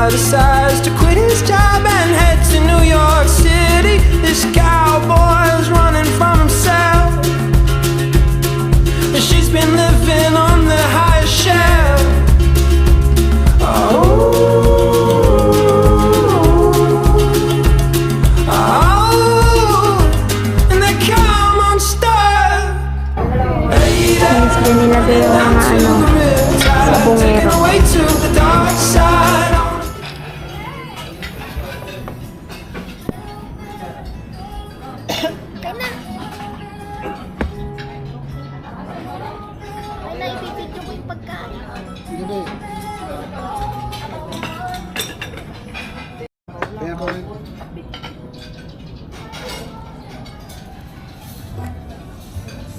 decides to quit his job and head to New York City. This cowboy is running from himself, and she's been living on the highest shelf. And they come unstuck. Mas binilagay yung mga sa bungero.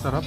Sarap.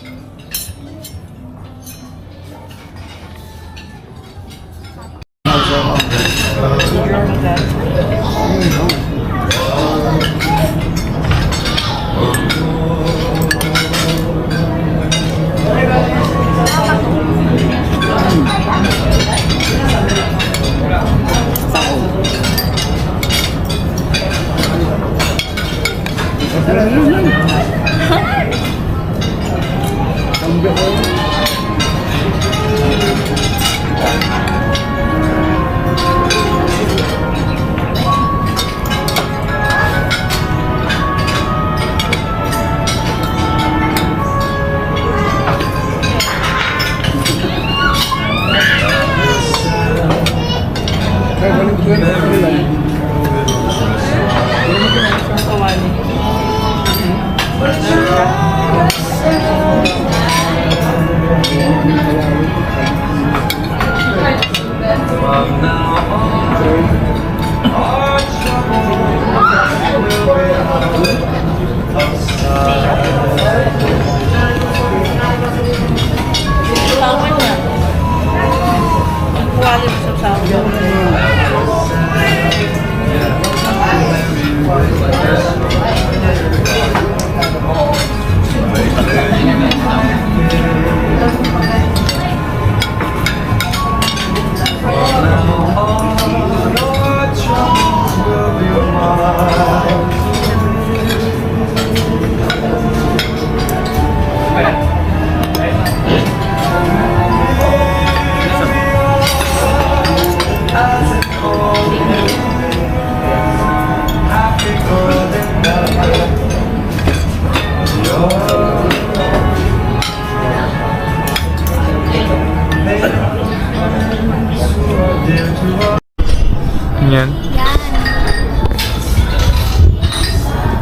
Yan. Yan.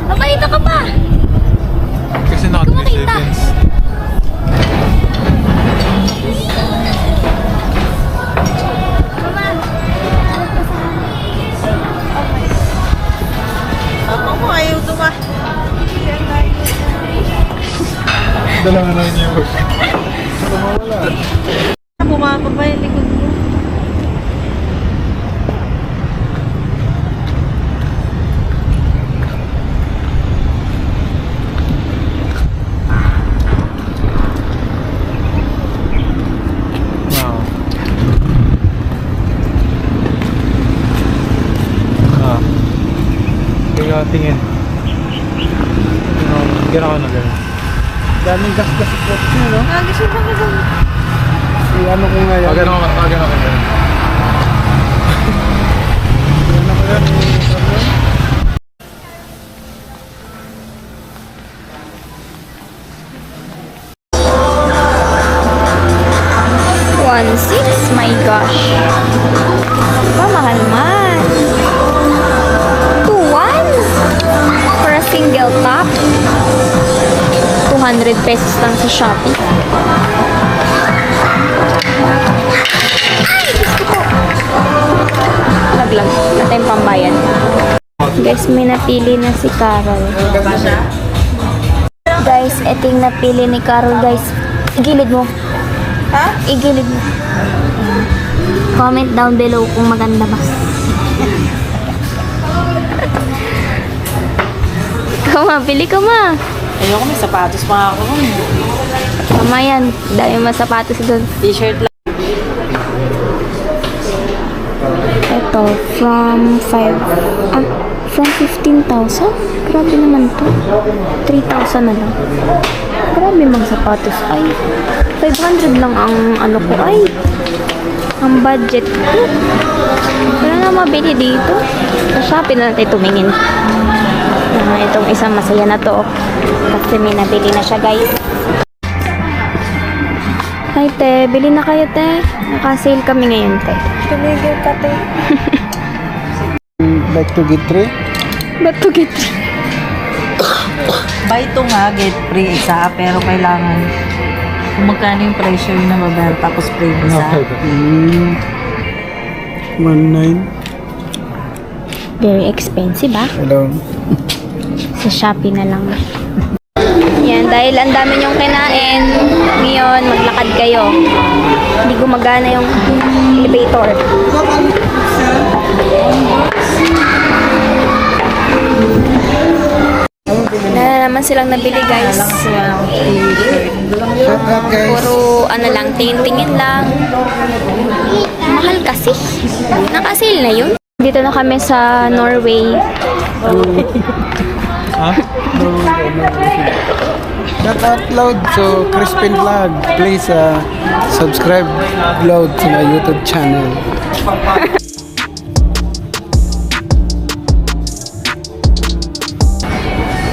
Mabalita ka pa. Kasi naka 3 seconds. Ako mo, ayaw tuma. Dalawa na niyo. Bumaba pa yung likod mo. Wow. Kaya tingin. Gano'n na gano'n. Daming gas-gas po siya, no? Nagising pa ka doon. Ano ko nga yan? Gano'n. Ano ko yan? My gosh. Pamahal man. 2-1 for a single top. 200 pesos lang sa Shopee. Ay, gusto ko. Naglag. Natin pambayan. Guys, may napili na si Carol. Guys, ito yung napili ni Carol, guys. Igilid mo. Ha? Igilid mo. Comment down below kung maganda ba. Kama, pili ka ma. Ayoko, may sapatos pa ako. Tama yan. Dahil mas sapatos doon. T-shirt lang. Ito. Ito, from 15,000? Grabe naman to. 3,000 na lang. Grabe mga sapatos. Ay, 500 lang ang ano ko. Ay, ang budget ko. Wala na mabili dito. Sa Shopee na natin tumingin. Itong isang masaya na to. Kasi may nabili na siya, guys. Ay, te. Bili na kayo, te. Naka-sale kami ngayon, te. Tumigil ka, te. Like to get 3? Ba't to get? Buy ito nga, get free isa, pero kailangan kung magkano yung presyo yung nababayad tapos free isa. 1.9. Very expensive, ah. Hello. Sa Shopee na lang. Yan, dahil ang dami niyong kinain, ngayon maglakad kayo. Hindi gumagana yung elevator. Na naman silang nabili, guys. Shout out guys. Puro ano lang, tingin-tingin lang. Mahal kasi. Naka-sale na yun. Dito na kami sa Norway. Ha? Shout out Loud so Crispin Vlog. Please subscribe Loud to my YouTube channel.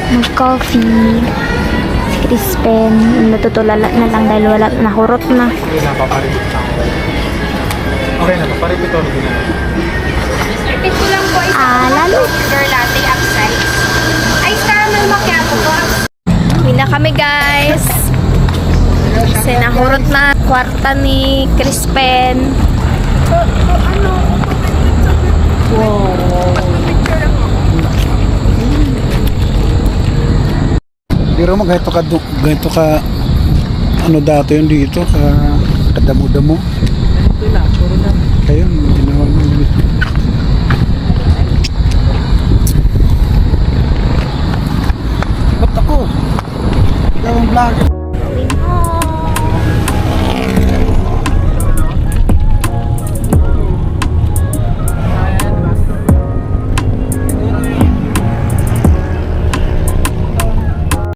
Mag-coffee. Si Crispin. Natutulala na lang dahil wala, nahurot na. Okay na, paparipit na ako. Okay na, paparipit ako. Repeat ko lang po lalo. Sugar latte upside. Ice caramel macchiato po. Uwi na kami, guys. Kasi nahurot na kwarta ni Crispin. Pero mo ganito ka ano dati yun dito ka kadamo-damo.